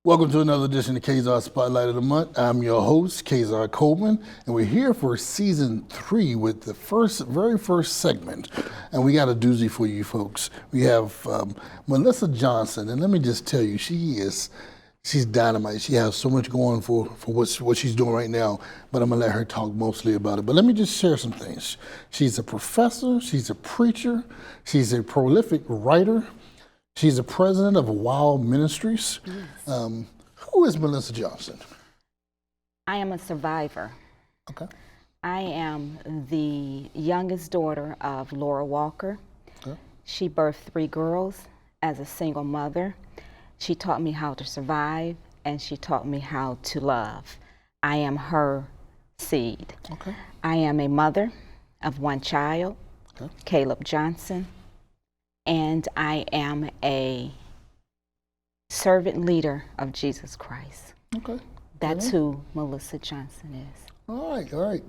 Welcome to another edition of KAZARR Spotlight of the Month. I'm your host, KAZARR Coleman, and we're here for season 3 with the very first segment. And we got a doozy for you folks. We have Malissa Johnson, and let me just tell you, she's dynamite. She has so much going for what she's doing right now, but I'm gonna let her talk mostly about it. But let me just share some things. She's a professor, she's a preacher, she's a prolific writer. She's the president of W.O.W Ministries. Yes. Who is Malissa Johnson? I am a survivor. Okay. I am the youngest daughter of Laura Walker. Okay. She birthed 3 girls as a single mother. She taught me how to survive, and she taught me how to love. I am her seed. Okay. I am a mother of 1 child, okay. Caleb Johnson. And I am a servant leader of Jesus Christ. Okay. That's who Malissa Johnson is. All right.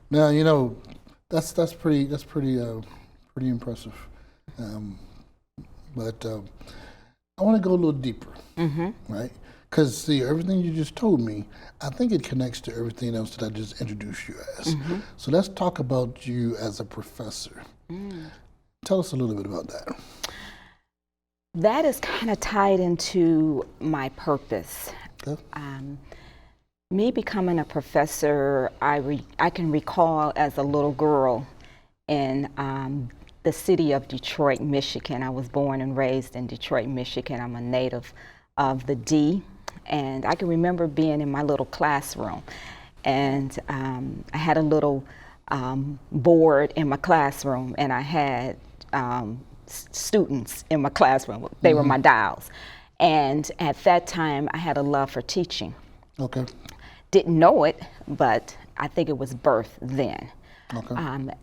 Now you know that's pretty impressive. But I want to go a little deeper, right? Because see, everything you just told me, I think it connects to everything else that I just introduced you as. So let's talk about you as a professor. Tell us a little bit about that. That is kind of tied into my purpose. Okay. Me becoming a professor, I can recall as a little girl in the city of Detroit, Michigan. I was born and raised in Detroit, Michigan. I'm a native of the D, and I can remember being in my little classroom, and I had a little board in my classroom, and I had students in my classroom. They were my dials. And at that time, I had a love for teaching. Okay. Didn't know it, but I think it was birthed then. Okay.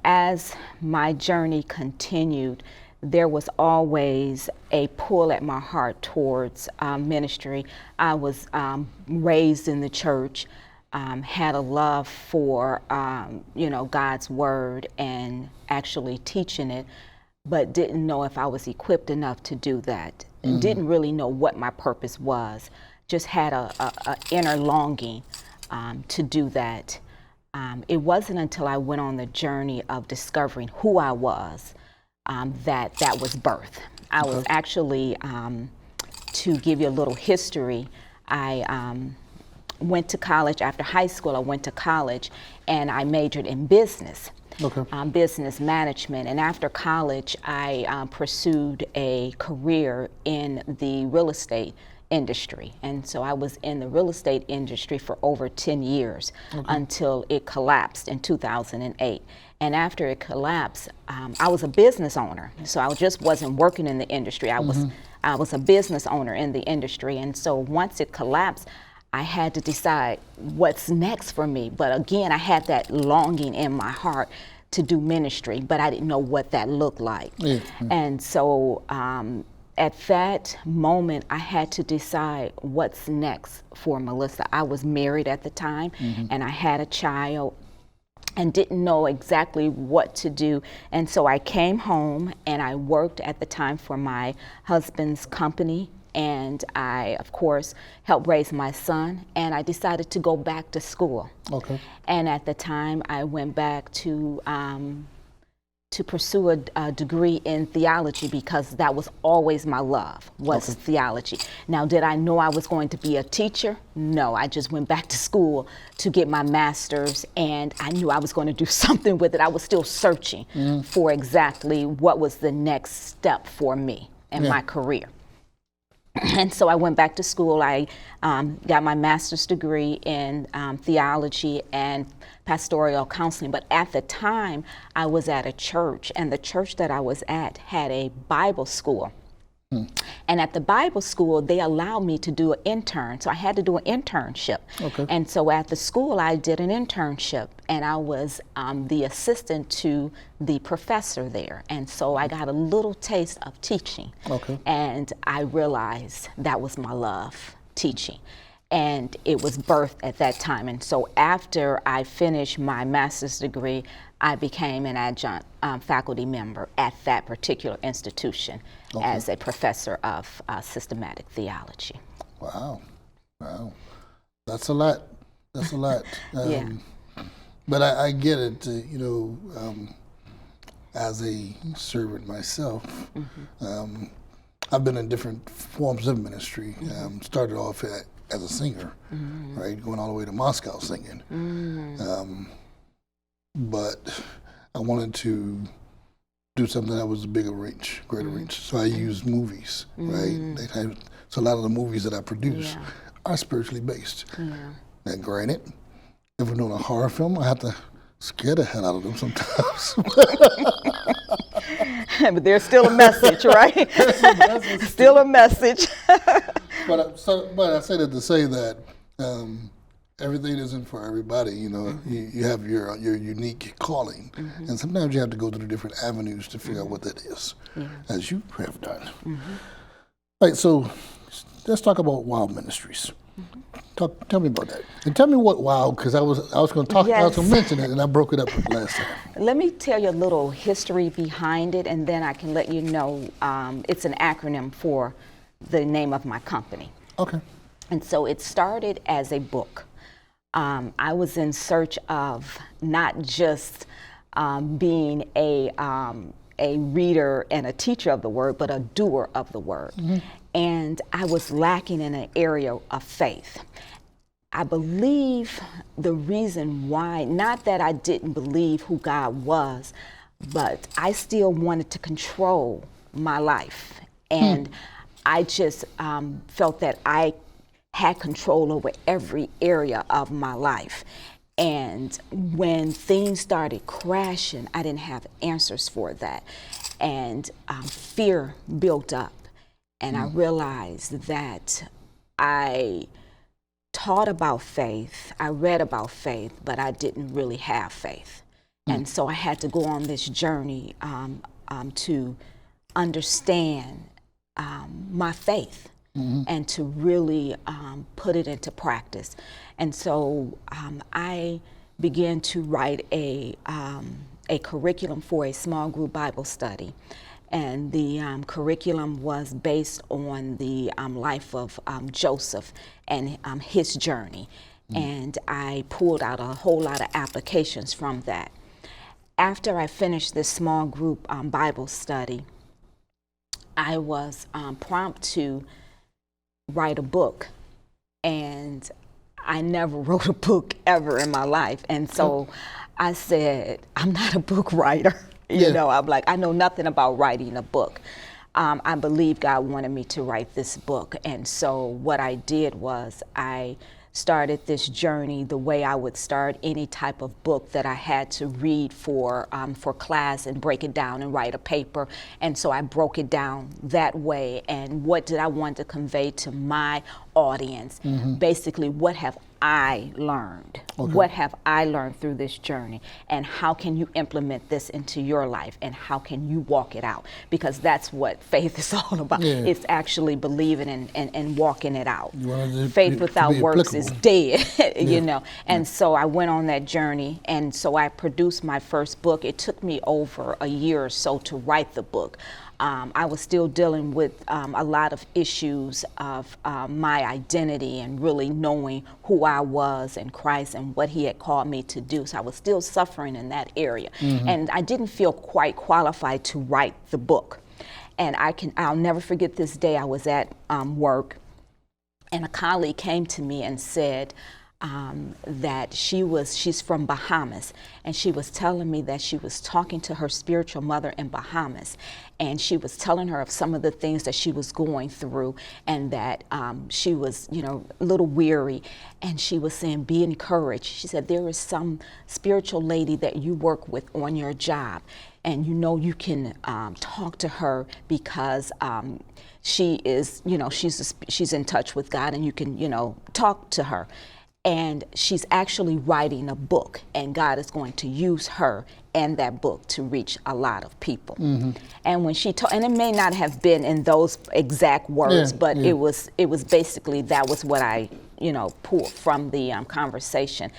As my journey continued, there was always a pull at my heart towards ministry. I was raised in the church, had a love for, God's word and actually teaching it, but didn't know if I was equipped enough to do that, and didn't really know what my purpose was. Just had a inner longing to do that. It wasn't until I went on the journey of discovering who I was that was birth. I was actually, to give you a little history, I went to college. After high school, I went to college and I majored in business. Okay. Business management, and after college I pursued a career in the real estate industry, and so I was in the real estate industry for over 10 years until it collapsed in 2008. And after it collapsed, I was a business owner, so I just wasn't working in the industry. I was a business owner in the industry, and so once it collapsed, I had to decide what's next for me. But again, I had that longing in my heart to do ministry, but I didn't know what that looked like. And so at that moment, I had to decide what's next for Malissa. I was married at the time, and I had a child, and didn't know exactly what to do. And so I came home and I worked at the time for my husband's company, and I, of course, helped raise my son, and I decided to go back to school. Okay. And at the time, I went back to pursue a degree in theology, because that was always my love, was theology. Now, did I know I was going to be a teacher? No, I just went back to school to get my master's, and I knew I was going to do something with it. I was still searching for exactly what was the next step for me in my career. And so I went back to school. I got my master's degree in theology and pastoral counseling. But at the time, I was at a church, and the church that I was at had a Bible school. And at the Bible school, they allowed me to do an intern. So I had to do an internship. And so at the school, I did an internship, and I was the assistant to the professor there. And so I got a little taste of teaching. And I realized that was my love, teaching. And it was birthed at that time. And so after I finished my master's degree, I became an adjunct faculty member at that particular institution as a professor of systematic theology. Wow. Wow. That's a lot. That's a lot. Yeah. But I get it, as a servant myself. I've been in different forms of ministry. Started off as a singer, right, going all the way to Moscow singing. But I wanted to do something that was a bigger reach, greater reach. So I used movies, right? So a lot of the movies that I produce are spiritually based. Now, granted, if we're doing a horror film, I have to scare the hell out of them sometimes. But there's still a message, right? Still a message. But I say that to say that everything isn't for everybody. You have your unique calling, and sometimes you have to go through different avenues to figure out what that is, as you have done. All right, so let's talk about WOW Ministries. Tell me about that, and tell me what WOW, because I was going to talk, I was going to mention it, and I broke it up last time. Let me tell you a little history behind it, and then I can let you know it's an acronym for the name of my company. Okay. And so it started as a book. I was in search of not just being a reader and a teacher of the word, but a doer of the word. And I was lacking in an area of faith. I believe the reason why, not that I didn't believe who God was, but I still wanted to control my life. And I just felt that I had control over every area of my life. And when things started crashing, I didn't have answers for that. And fear built up. And I realized that I taught about faith, I read about faith, but I didn't really have faith. And so I had to go on this journey to understand my faith and to really put it into practice. And so I began to write a curriculum for a small group Bible study. And the curriculum was based on the life of Joseph and his journey. And I pulled out a whole lot of applications from that. After I finished this small group Bible study, I was prompted to write a book. And I never wrote a book ever in my life. And so I said, I'm not a book writer. I'm like, I know nothing about writing a book. I believe God wanted me to write this book. And so what I did was I started this journey the way I would start any type of book that I had to read for class and break it down and write a paper. And so I broke it down that way. And what did I want to convey to my audience? Basically, what have I learned? What have I learned through this journey? And how can you implement this into your life? And how can you walk it out? Because that's what faith is all about. It's actually believing and walking it out. Faith without works is dead, And so I went on that journey. And so I produced my first book. It took me over a year or so to write the book. I was still dealing with a lot of issues of my identity and really knowing who I was in Christ and what He had called me to do. So I was still suffering in that area. And I didn't feel quite qualified to write the book. And I'll never forget this day. I was at work, and a colleague came to me and said, that she's from Bahamas, and she was telling me that she was talking to her spiritual mother in Bahamas, and she was telling her of some of the things that she was going through, and that she was, a little weary, and she was saying, be encouraged. She said, there is some spiritual lady that you work with on your job, and you can talk to her because she is, she's in touch with God, and you can, talk to her. And she's actually writing a book, and God is going to use her and that book to reach a lot of people. And when she and it may not have been in those exact words, but it was basically, that was what I pulled from the conversation.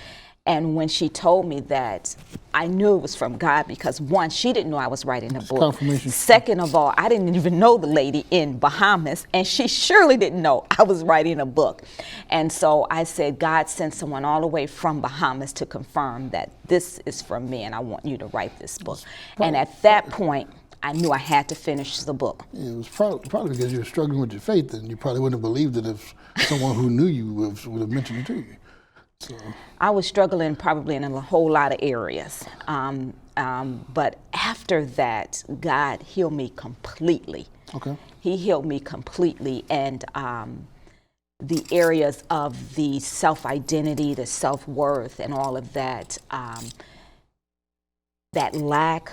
And when she told me that, I knew it was from God because one, she didn't know I was writing a book. Confirmation. Second of all, I didn't even know the lady in Bahamas, and she surely didn't know I was writing a book. And so I said, God sent someone all the way from Bahamas to confirm that this is from me, and I want you to write this book. And at that point, I knew I had to finish the book. It was probably because you were struggling with your faith, and you probably wouldn't have believed it if someone who knew you would have mentioned it to you. So. I was struggling probably in a whole lot of areas. But after that, God healed me completely. Okay. He healed me completely. And the areas of the self-identity, the self-worth, and all of that, that lack,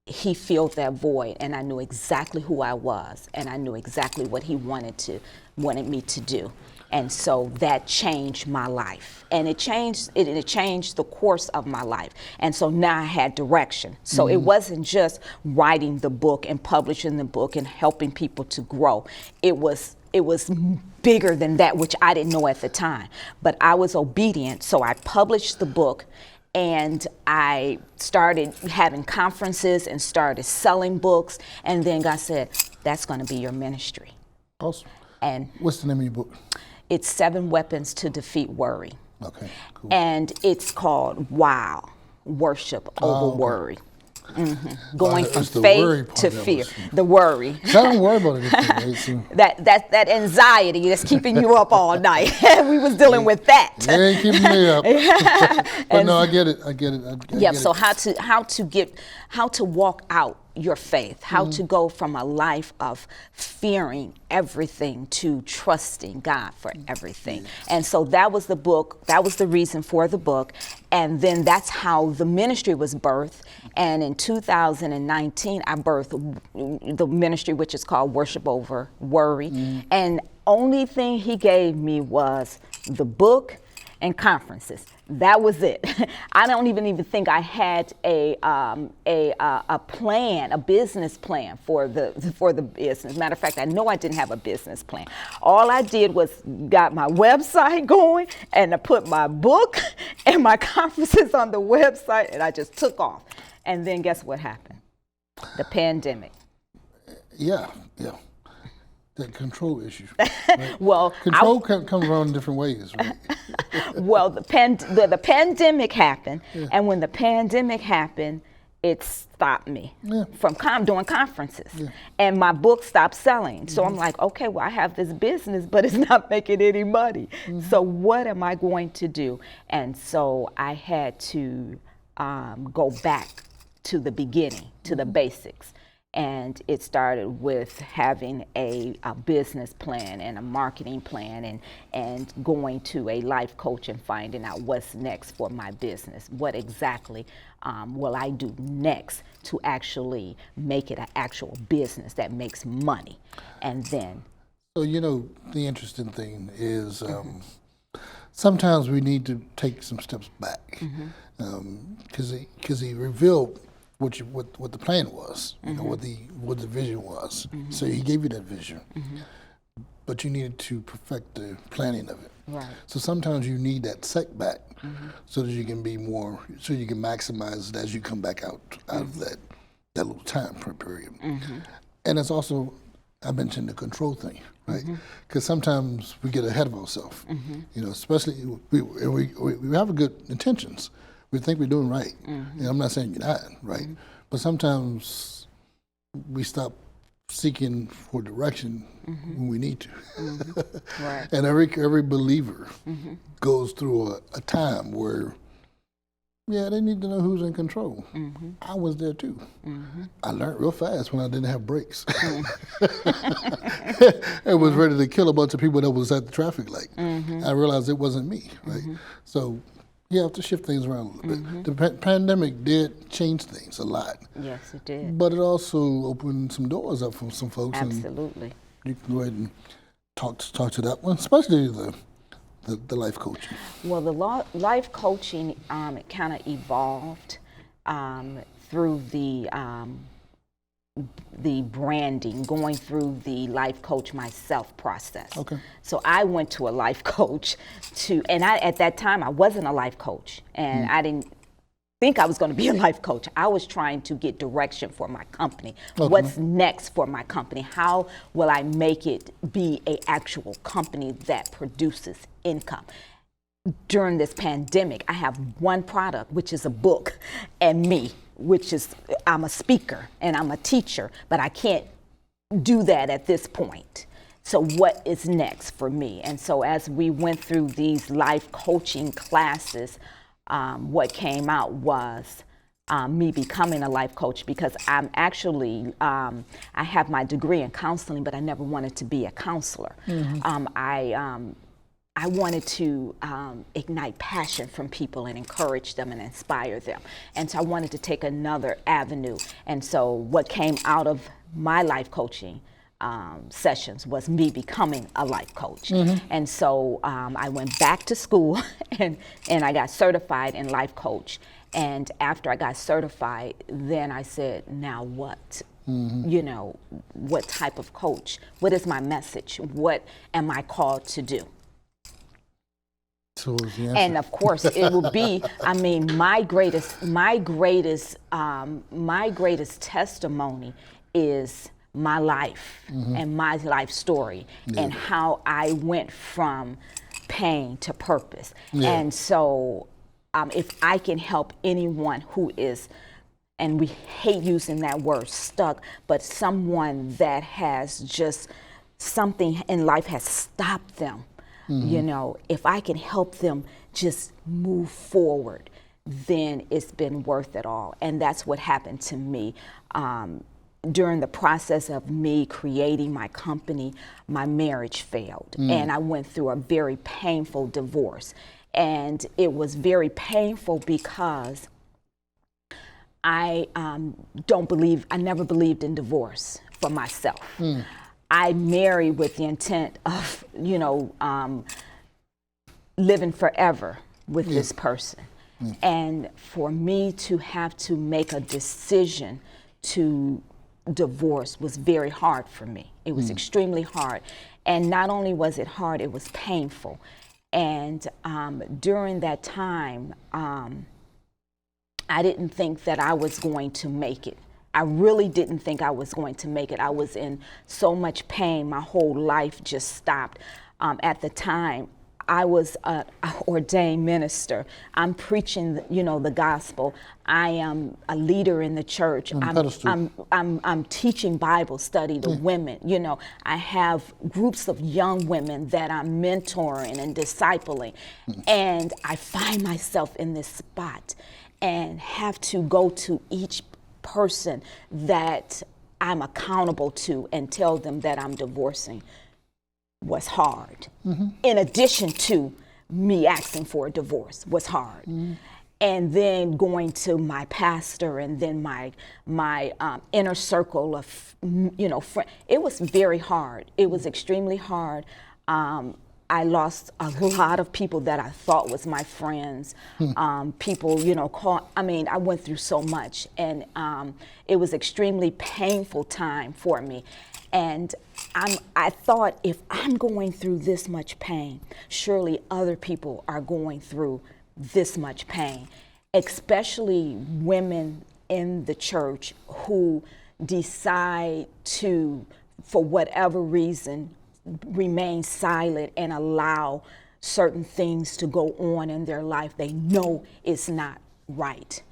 he filled that void, and I knew exactly who I was, and I knew exactly what he wanted me to do. And so that changed my life, and it changed the course of my life. And so now I had direction. So it wasn't just writing the book and publishing the book and helping people to grow. It was bigger than that, which I didn't know at the time. But I was obedient, so I published the book. And I started having conferences and started selling books. And then God said, that's going to be your ministry. Awesome. And what's the name of your book? It's 7 Weapons to Defeat Worry. Okay, cool. And it's called WOW, Worship Over Worry. Going from faith to fear. The worry. So don't worry about it. That anxiety that's keeping you up all night. We was dealing with that. It ain't keeping me up. But no, I get it. So how to walk out your faith, how to go from a life of fearing everything to trusting God for everything. Yes. And so that was the book, that was the reason for the book. And then that's how the ministry was birthed. And in 2019, I birthed the ministry, which is called Worship Over Worry. And only thing he gave me was the book and conferences. That was it. I don't even think I had a plan, a business plan for the business. Matter of fact, I know I didn't have a business plan. All I did was got my website going, and I put my book and my conferences on the website, and I just took off. And then guess what happened? The pandemic. Yeah. The control issue. Right? Well, control comes around in different ways, right? Well, the pandemic happened, and when the pandemic happened, it stopped me from doing conferences, and my book stopped selling. So I'm like, okay, well, I have this business, but it's not making any money. So what am I going to do? And so I had to go back to the beginning, to the basics. And it started with having a business plan and a marketing plan and going to a life coach and finding out what's next for my business. What exactly will I do next to actually make it an actual business that makes money? And then. So, the interesting thing is sometimes we need to take some steps back because he revealed what the plan was, what the vision was. So he gave you that vision, but you needed to perfect the planning of it. Right. So sometimes you need that setback so that you can so you can maximize it as you come back out of that little time period. And it's also, I mentioned the control thing, right? Because sometimes we get ahead of ourselves, especially we have good intentions. We think we're doing right. And I'm not saying you're not, right? But sometimes we stop seeking for direction when we need to. Right. And every believer goes through a time where, they need to know who's in control. I was there too. I learned real fast when I didn't have brakes. I was ready to kill a bunch of people that was at the traffic light. I realized it wasn't me, right? So you have to shift things around a little bit. The pandemic did change things a lot. Yes, it did. But it also opened some doors up for some folks. Absolutely. And you can go ahead and talk to that one, especially the life coaching. Well, the life coaching, it kind of evolved through the the branding, going through the life coach myself process. Okay. So I went to a life coach and at that time I wasn't a life coach, and I didn't think I was going to be a life coach. I was trying to get direction for my company. Okay. What's next for my company? How will I make it be an actual company that produces income? During this pandemic, I have one product, which is a book, and me, which is I'm a speaker and I'm a teacher, but I can't do that at this point. So what is next for me? And so as we went through these life coaching classes, what came out was me becoming a life coach, because I'm actually, I have my degree in counseling, but I never wanted to be a counselor. I wanted to ignite passion from people and encourage them and inspire them. And so I wanted to take another avenue. And so what came out of my life coaching sessions was me becoming a life coach. And so I went back to school and I got certified in life coach. And after I got certified, then I said, now what? You know, what type of coach? What is my message? What am I called to do? So is the answer. And of course, it will be, I mean, my greatest testimony is my life and my life story and how I went from pain to purpose. And so if I can help anyone who is, and we hate using that word, stuck, but someone that has just something in life has stopped them, you know, if I can help them just move forward, then it's been worth it all. And that's what happened to me. During the process of me creating my company, my marriage failed. And I went through a very painful divorce. And it was very painful because I never believed in divorce for myself. I married with the intent of, you know, living forever with this person. And for me to have to make a decision to divorce was very hard for me. It was extremely hard. And not only was it hard, it was painful. And during that time, I didn't think that I was going to make it. I really didn't think I was going to make it. I was in so much pain. My whole life just stopped. At the time, I was an ordained minister. I'm preaching, you know, the gospel. I am a leader in the church. I'm teaching Bible study to women. You know, I have groups of young women that I'm mentoring and discipling. And I find myself in this spot and have to go to each person that I'm accountable to and tell them that I'm divorcing was hard. In addition to me asking for a divorce was hard. And then going to my pastor and then my inner circle of, you know, it was very hard. It was extremely hard. I lost a lot of people that I thought was my friends. People, you know, I went through so much, and it was extremely painful time for me. And I thought, if I'm going through this much pain, surely other people are going through this much pain, especially women in the church who decide to, for whatever reason, remain silent and allow certain things to go on in their life they know is not right.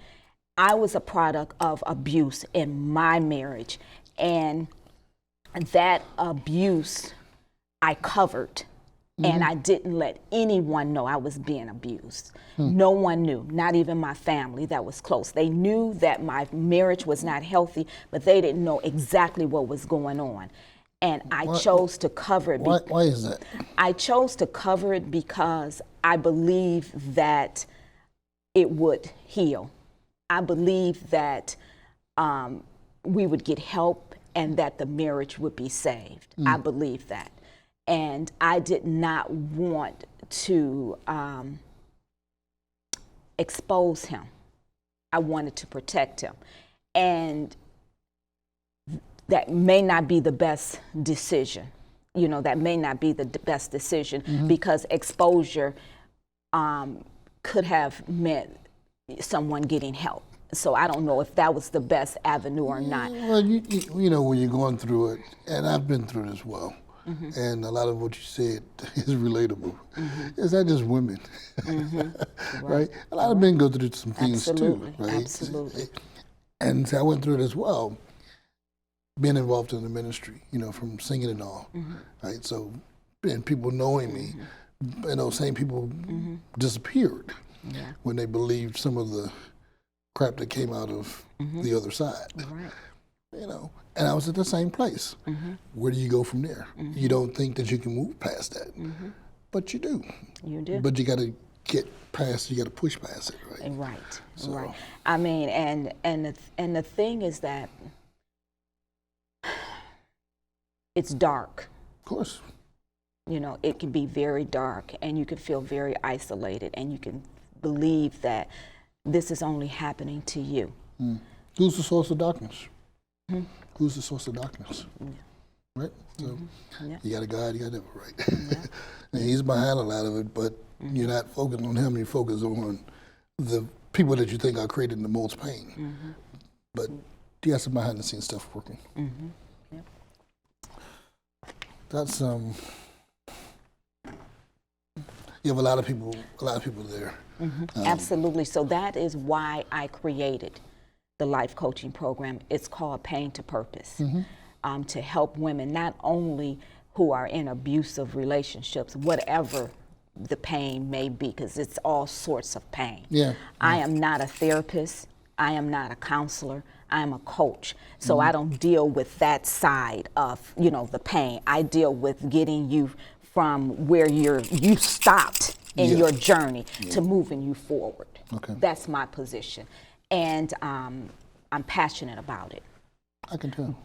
I was a product of abuse in my marriage, and that abuse I covered, and I didn't let anyone know I was being abused. No one knew, not even my family that was close. They knew that my marriage was not healthy, but they didn't know exactly what was going on. And I chose to cover it. Why is that? I chose to cover it because I believe that it would heal. I believe that we would get help and that the marriage would be saved. I believe that. And I did not want to expose him. I wanted to protect him. And that may not be the best decision. You know, that may not be the best decision because exposure could have meant someone getting help. So I don't know if that was the best avenue or not. Well, you know, when you're going through it, and I've been through it as well, and a lot of what you said is relatable. It's not just women, right? A lot of men go through some things too, right? Absolutely. And so I went through it as well, being involved in the ministry, you know, from singing and all, right? So, and people knowing me, and those same people disappeared when they believed some of the crap that came out of the other side. Right. You know, and I was at the same place. Where do you go from there? You don't think that you can move past that, but you do. You do. But you got to get past. You got to push past it, right? Right. So. Right. I mean, and the thing is that it's dark. Of course. You know, it can be very dark, and you can feel very isolated, and you can believe that this is only happening to you. Who's the source of darkness? Who's the source of darkness? Right? So you got a God, you got a devil, right? And he's behind a lot of it, but you're not focused on him, you focus on the people that you think are creating the most pain. But you got some behind the scenes stuff working. Yep. That's you have a lot of people there. Absolutely. So that is why I created the life coaching program. It's called Pain to Purpose, to help women not only who are in abusive relationships, whatever the pain may be, because it's all sorts of pain. I am not a therapist. I am not a counselor. I am a coach. So I don't deal with that side of, you know, the pain. I deal with getting you from where you stopped in your journey to moving you forward. Okay. That's my position. And I'm passionate about it. I can tell.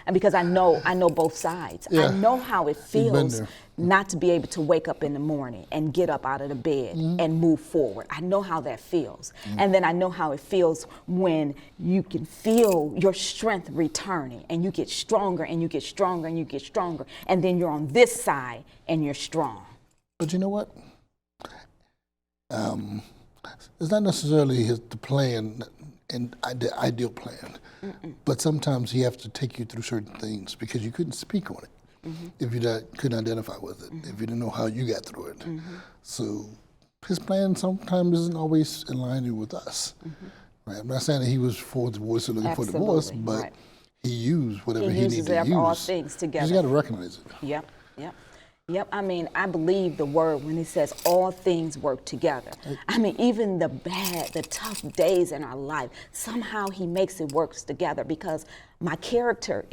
And because I know both sides. I know how it feels not to be able to wake up in the morning and get up out of the bed and move forward. I know how that feels. And then I know how it feels when you can feel your strength returning and you get stronger and you get stronger and you get stronger. And then you're on this side and you're strong. But you know what? It's not necessarily the plan and the ideal plan, but sometimes he has to take you through certain things because you couldn't speak on it if you couldn't identify with it, if you didn't know how you got through it. So his plan sometimes isn't always in line with us. Right? I'm not saying that he was for divorce or looking for divorce, but he used whatever he needed to use. All things together. You just got to recognize it. Yep, I mean, I believe the word when it says all things work together. I mean, even the bad, the tough days in our life, somehow he makes it work together because my character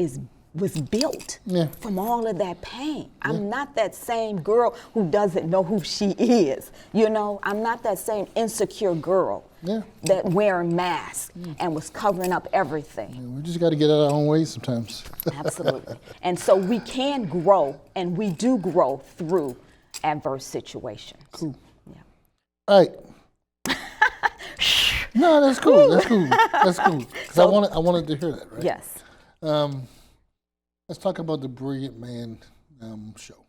was built from all of that pain. I'm not that same girl who doesn't know who she is. You know, I'm not that same insecure girl that wearing masks and was covering up everything. We just got to get out of our own way sometimes. Absolutely. And so we can grow, and we do grow through adverse situations. Cool. All right. No, that's cool. That's cool. That's cool. Because I wanted to hear that, right? Yes. Let's talk about the Brilliant Man show.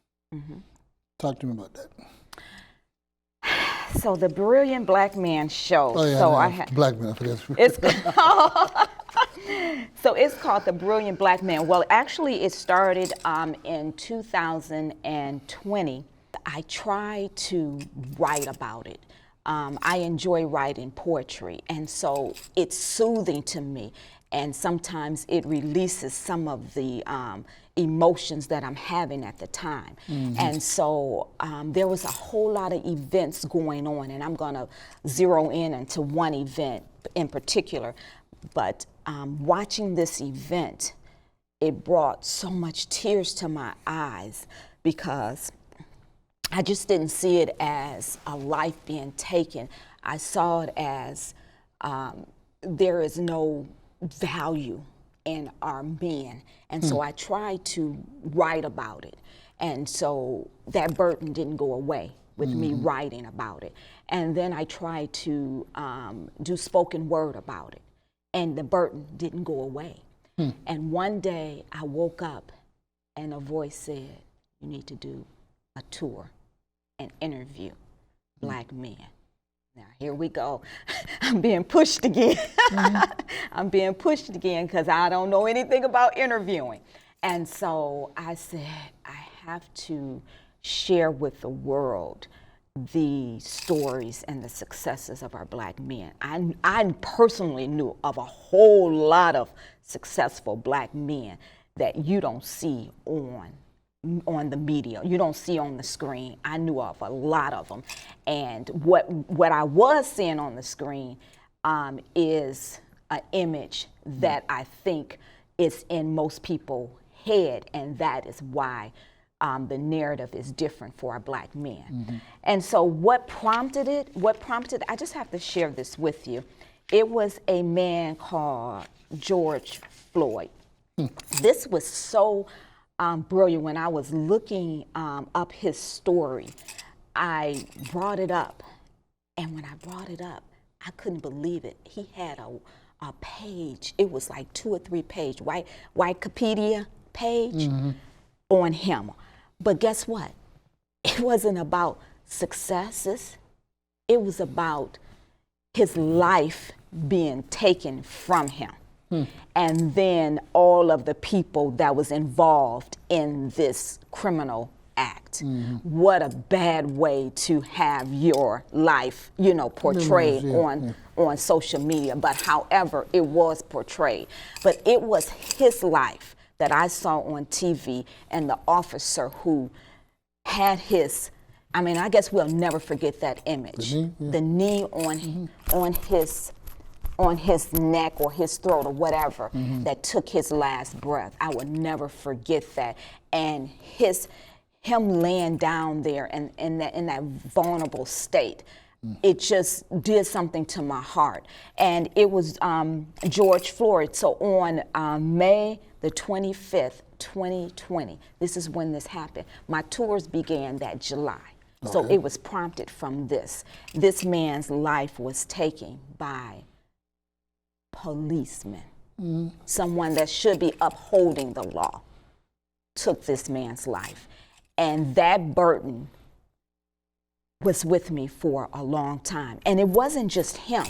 Talk to me about that. So the Brilliant Black Man show. Oh, yeah, so Black Man, I forget. It's called, so it's called the Brilliant Black Man. Well, actually, it started in 2020. I try to write about it. I enjoy writing poetry, and so it's soothing to me. And sometimes it releases some of the emotions that I'm having at the time. And so there was a whole lot of events going on, and I'm gonna zero in into one event in particular. But watching this event, it brought so much tears to my eyes because I just didn't see it as a life being taken. I saw it as there is no value in our men. And so I tried to write about it. And so that burden didn't go away with me writing about it. And then I tried to do spoken word about it. And the burden didn't go away. And one day I woke up and a voice said, you need to do a tour and interview Black men. Now, here we go. I'm being pushed again. I'm being pushed again because I don't know anything about interviewing. And so I said, I have to share with the world the stories and the successes of our Black men. I personally knew of a whole lot of successful Black men that you don't see on the media, you don't see on the screen. I knew of a lot of them, and what I was seeing on the screen is an image that I think is in most people's head, and that is why the narrative is different for our Black men. And so what prompted it, I just have to share this with you. It was a man called George Floyd. This was so brilliant. When I was looking up his story, I brought it up. And when I brought it up, I couldn't believe it. He had a page. It was like 2 or 3 page, Wikipedia page on him. But guess what? It wasn't about successes. It was about his life being taken from him. And then all of the people that was involved in this criminal act. What a bad way to have your life, portrayed on social media. But however, it was portrayed. But it was his life that I saw on TV, and the officer who had his, I guess we'll never forget that image. The knee on his neck or his throat or whatever that took his last breath. I will never forget that. And him laying down there and in that vulnerable state, it just did something to my heart. And it was George Floyd. So on May the 25th, 2020, this is when this happened. My tours began that July. Okay. So it was prompted from this. This man's life was taken by policemen. Someone that should be upholding the law took this man's life. And that burden was with me for a long time. And it wasn't just him.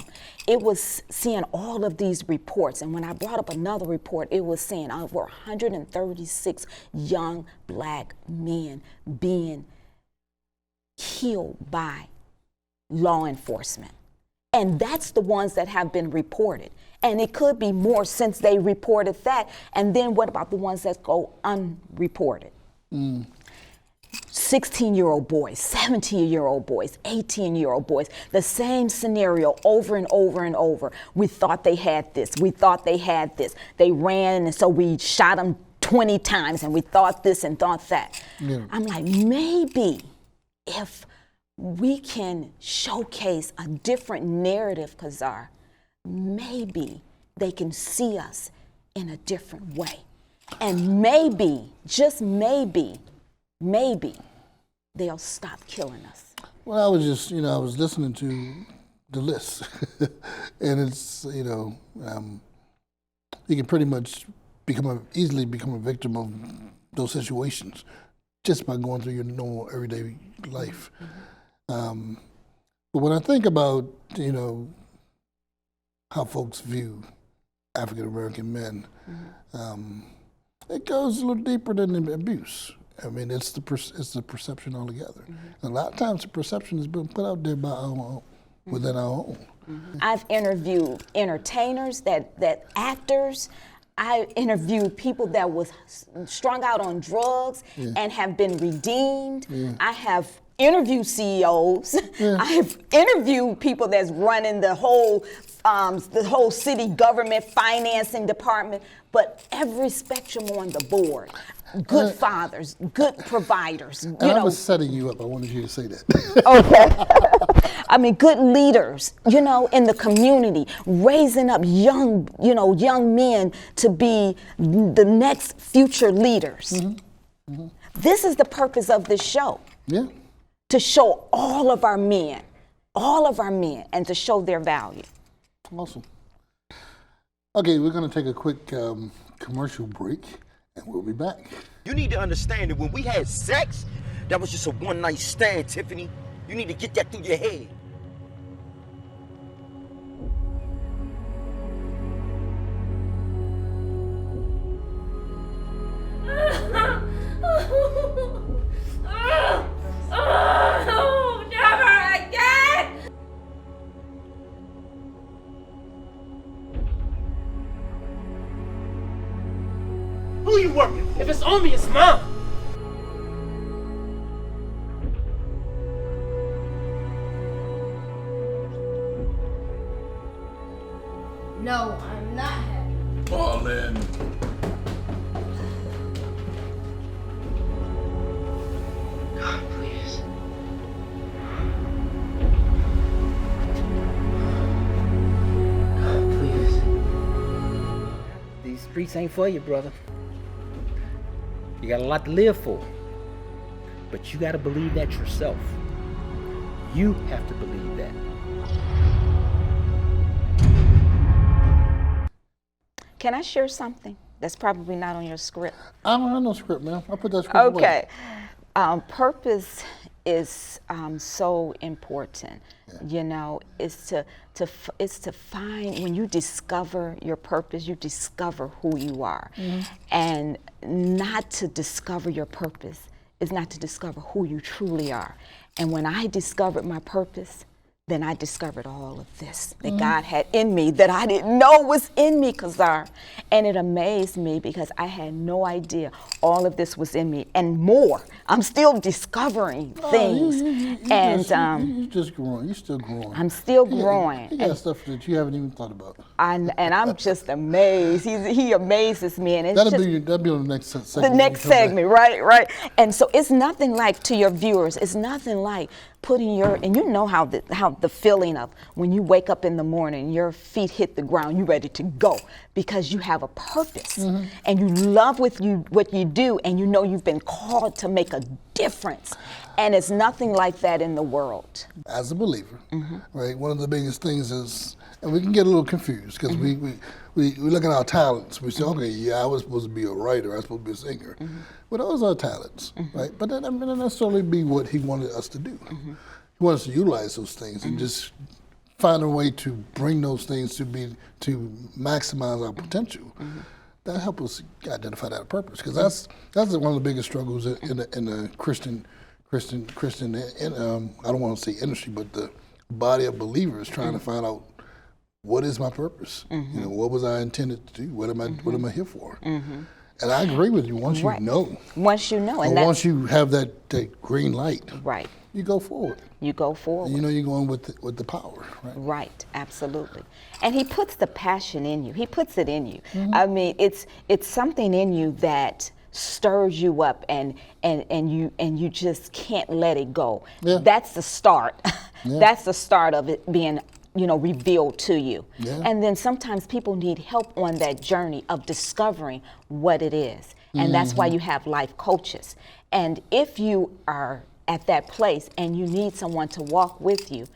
It was seeing all of these reports. And when I brought up another report, it was saying over 136 young Black men being killed by law enforcement. And that's the ones that have been reported. And it could be more since they reported that. And then what about the ones that go unreported? 16-year-old boys, 17-year-old boys, 18-year-old boys, the same scenario over and over and over. We thought they had this. We thought they had this. They ran, and so we shot them 20 times, and we thought this and thought that. I'm like, maybe if we can showcase a different narrative, KAZARR, maybe they can see us in a different way. And maybe, just maybe, they'll stop killing us. Well, I was just, I was listening to the list, and it's, you can pretty much easily become a victim of those situations just by going through your normal everyday life. But when I think about, how folks view African American men, it goes a little deeper than the abuse. It's the perception altogether. And a lot of times the perception has been put out there by our own, within our own. I've interviewed entertainers, actors. I interviewed people that was strung out on drugs and have been redeemed. I have interviewed CEOs. I have interviewed people that's running the whole city government financing department, but every spectrum on the board. Good fathers, good providers. I was setting you up. I wanted you to say that. Okay. Good leaders, in the community, raising up young men to be the next future leaders. This is the purpose of this show. Yeah. To show all of our men, and to show their value. Awesome. Okay, we're going to take a quick commercial break, and we'll be back. You need to understand that when we had sex, that was just a one-night stand, Tiffany. You need to get that through your head. Never again! Who you working? If it's on me, it's mine. No, I'm not happy. Marlon. God, please. God, please. These streets ain't for you, brother. You got a lot to live for. But you gotta believe that yourself. You have to believe that. Can I share something that's probably not on your script? I don't have no script, man. I put that script away. Okay. Purpose is so important. You know, it's to find, when you discover your purpose, you discover who you are. And not to discover your purpose is not to discover who you truly are. And when I discovered my purpose, then I discovered all of this that God had in me that I didn't know was in me, KAZARR. And it amazed me because I had no idea all of this was in me and more. I'm still discovering things. You're just growing. You're still growing. I'm still growing. You got stuff that you haven't even thought about. And I'm just amazed. He amazes me. And it's That'll just, be on the next segment. the next segment, right. And so it's nothing like, to your viewers, it's nothing like putting your, and you know how the feeling of when you wake up in the morning, your feet hit the ground, you're ready to go because you have a purpose and you love what you do, and you know you've been called to make a difference. And it's nothing like that in the world. As a believer, right, one of the biggest things is, and we can get a little confused because we look at our talents. We say, okay, yeah, I was supposed to be a writer, I was supposed to be a singer. But those are talents, right? But that doesn't necessarily be what he wanted us to do. He wanted us to utilize those things and just find a way to bring those things to maximize our potential. That helps us identify that purpose, because that's one of the biggest struggles in the Christian. I don't want to say industry, but the body of believers trying to find out, what is my purpose? You know, what was I intended to do? What am I here for? And I agree with you. Once you know, once you know, and once you have that green light, right, you go forward. You go forward. And you know you're going with the power, right? Right, absolutely. And he puts the passion in you. He puts it in you. I mean, it's something in you that stirs you up, and you just can't let it go. Yeah. That's the start. Yeah. That's the start of it being, revealed to you. Yeah. And then sometimes people need help on that journey of discovering what it is. And that's why you have life coaches. And if you are at that place and you need someone to walk with you,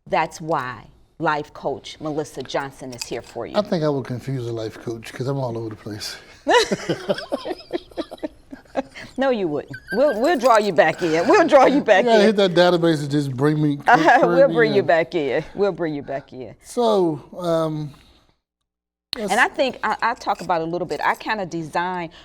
that's why life coach Malissa Johnson is here for you. I think I would confuse a life coach because I'm all over the place. No, you wouldn't. We'll draw you back in. We'll draw you back in. Hit that database and just bring me. We'll bring you back in. We'll bring you back in. So, and I think I talk about it a little bit. I kind of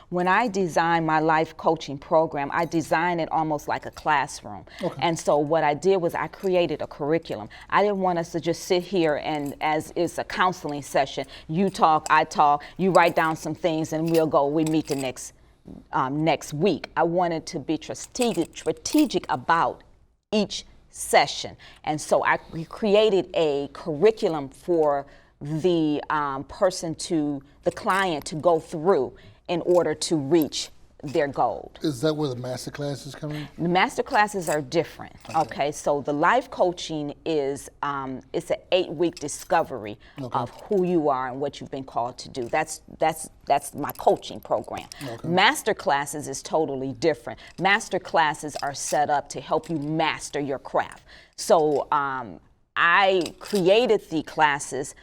when I design my life coaching program, I design it almost like a classroom. Okay. And so what I did was I created a curriculum. I didn't want us to just sit here and, as it's a counseling session, you talk, I talk, you write down some things, and we meet the next week. I wanted to be strategic about each session. And so I created a curriculum for the the client to go through in order to reach their goal. Is that where the master classes come in? The master classes are different. Okay, so the life coaching is it's an 8-week discovery of who you are and what you've been called to do. That's my coaching program. Master classes is totally different. Master classes are set up to help you master your craft. So I created the classes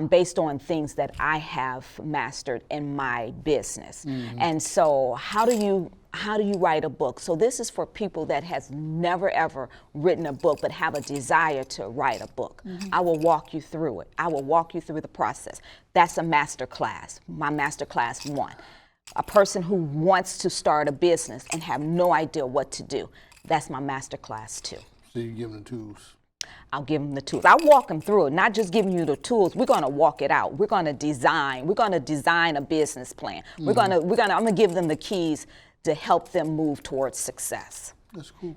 based on things that I have mastered in my business. And so how do you write a book? So this is for people that has never ever written a book but have a desire to write a book. I will walk you through it. I will walk you through the process. That's a master class, my master class 1. A person who wants to start a business and have no idea what to do, that's my master class 2. So you give them the tools. I'll give them the tools. I'll walk them through it, not just giving you the tools. We're going to walk it out. We're going to design. We're going to design a business plan. I'm going to give them the keys to help them move towards success. That's cool.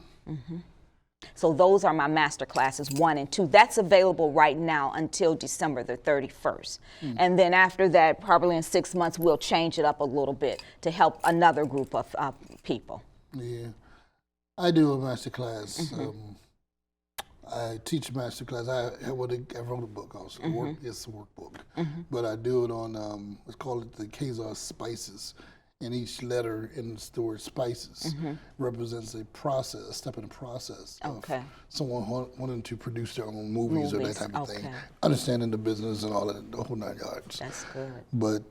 So those are my master classes 1 and 2. That's available right now until December the 31st. And then after that, probably in 6 months, we'll change it up a little bit to help another group of people. Yeah. I do a master class. I teach a master class. I wrote a book also. It's a workbook. But I do it on, let's call it the KAZARR Spices. And each letter in the word spices represents a process, a step in the process of someone wanting to produce their own movies or that type of thing. Understanding the business and all that, the whole 9 yards. That's good. But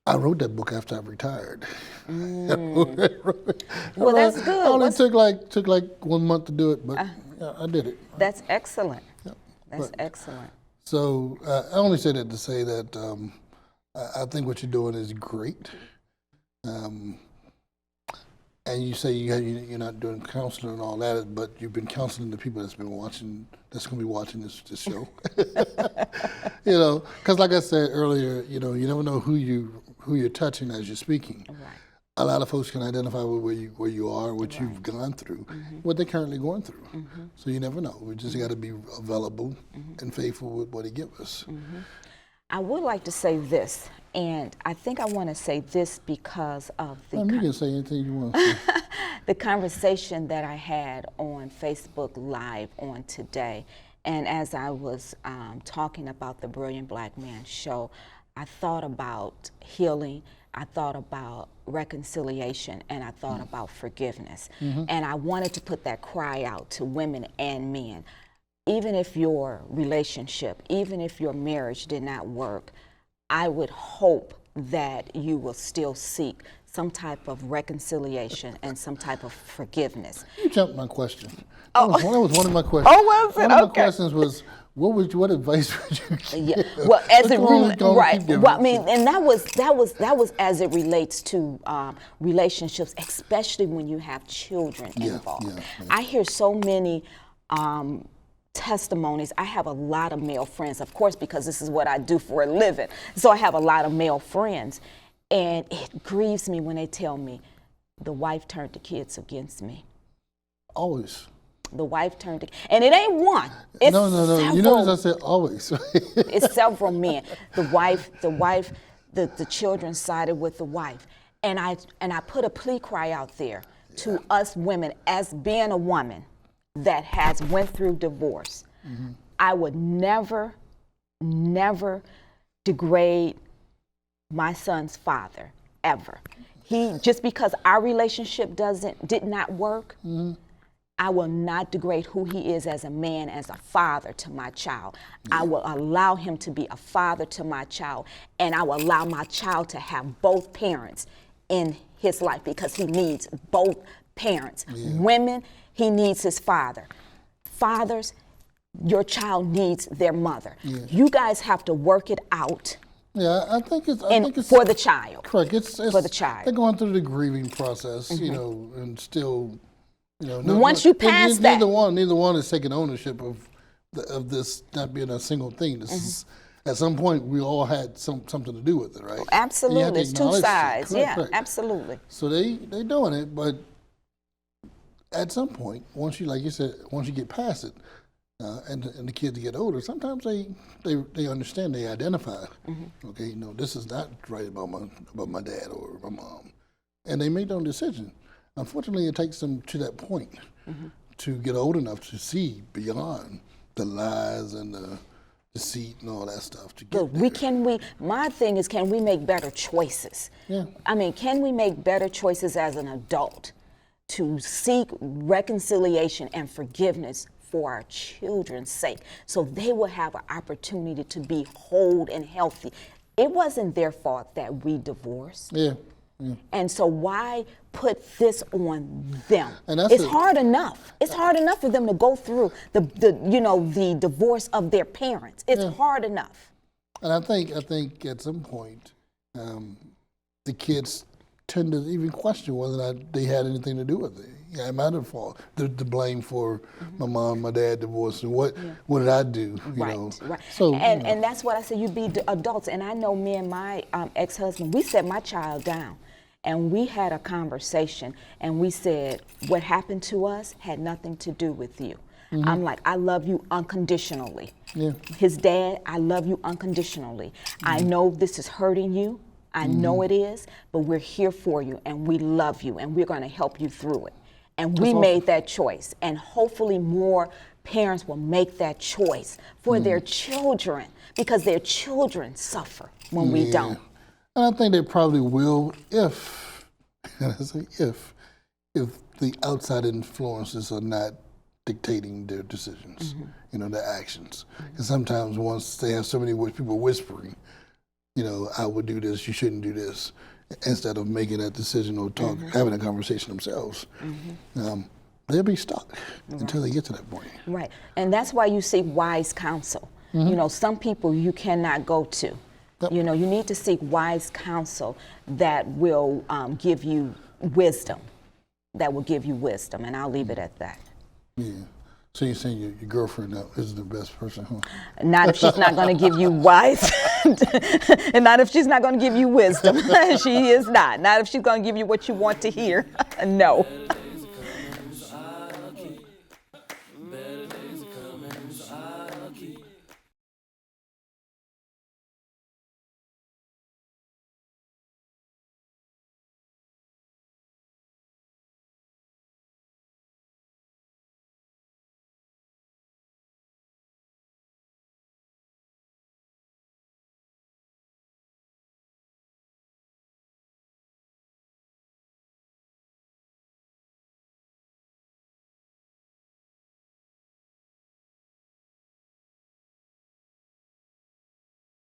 I wrote that book after I retired. Well, that's good. I only took like 1 month to do it, but yeah, I did it. That's excellent. Yeah. That's excellent. So I only say that to say that I think what you're doing is great. And you say you're not doing counseling and all that, but you've been counseling the people that's going to be watching this show. You know, because like I said earlier, you know, you never know who you're touching as you're speaking. Right. A lot of folks can identify with where you are, what you've gone through, what they're currently going through. So you never know. We just got to be available and faithful with what He gives us. I would like to say this, and I think I want to say this because of the you can say anything you want to say. the conversation that I had on Facebook Live on today. And as I was talking about the Brilliant Black Man show, I thought about healing, I thought about reconciliation, and I thought about forgiveness. And I wanted to put that cry out to women and men. Even if your relationship, even if your marriage did not work, I would hope that you will still seek some type of reconciliation and some type of forgiveness. You jumped my question. That was one of my questions. Oh, was it? One of my questions was, what advice would you give? Yeah. Well, as it right. Well, I mean, and that was as it relates to relationships, especially when you have children involved. I hear so many testimonies. I have a lot of male friends, of course, because this is what I do for a living. So I have a lot of male friends, and it grieves me when they tell me the wife turned the kids against me. Always. The wife turned, and it ain't one. It's no. Several, you notice I said always. It's several men. The children sided with the wife, and I put a plea cry out there to us women, as being a woman that has went through divorce. I would never degrade my son's father, ever. He, just because our relationship did not work, I will not degrade who he is as a man, as a father to my child. I will allow him to be a father to my child, and I will allow my child to have both parents in his life, because he needs both parents. Women, he needs his father. Fathers, your child needs their mother. You guys have to work it out. Yeah, I think it's for the child. Correct. It's for the child. They're going through the grieving process, you know, and still, you know. Once you pass that, neither one is taking ownership of this not being a single thing. This is, at some point, we all had something to do with it, right? Absolutely, it's two sides. Correct. Absolutely. So they doing it, but at some point, once you, like you said, once you get past it, and the kids get older, sometimes they understand, they identify. Okay, you know, this is not right about my dad or my mom, and they make their own decision. Unfortunately, it takes them to that point to get old enough to see beyond the lies and the deceit and all that stuff. To get my thing is, can we make better choices? Yeah. I mean, can we make better choices as an adult to seek reconciliation and forgiveness for our children's sake, so they will have an opportunity to be whole and healthy. It wasn't their fault that we divorced. Yeah. And so why put this on them? And that's it's hard enough. It's hard enough for them to go through the divorce of their parents. It's hard enough. And I think at some point, the kids tend to even question whether or not they had anything to do with it. Yeah, am I the fault? The blame for my mom, my dad divorced, and what did I do? You know? Right. So and that's what I said. You be adults. And I know me and my ex-husband, we set my child down. And we had a conversation, and we said, what happened to us had nothing to do with you. I'm like, I love you unconditionally. Yeah. His dad, I love you unconditionally. I know this is hurting you. I know it is, but we're here for you, and we love you, and we're going to help you through it. And we made that choice, and hopefully more parents will make that choice for their children, because their children suffer when we don't. And I think they probably will if, and I say if the outside influences are not dictating their decisions, you know, their actions. And sometimes once they have so many people whispering, you know, I would do this, you shouldn't do this, instead of making that decision or having a conversation themselves, they'll be stuck until they get to that point. Right, and that's why you seek wise counsel. You know, some people you cannot go to. You know, you need to seek wise counsel that will give you wisdom, and I'll leave it at that. Yeah. So you're saying your girlfriend now isn't the best person, huh? Not if she's not going to give you wise, and not if she's not going to give you wisdom. She is not. Not if she's going to give you what you want to hear. No.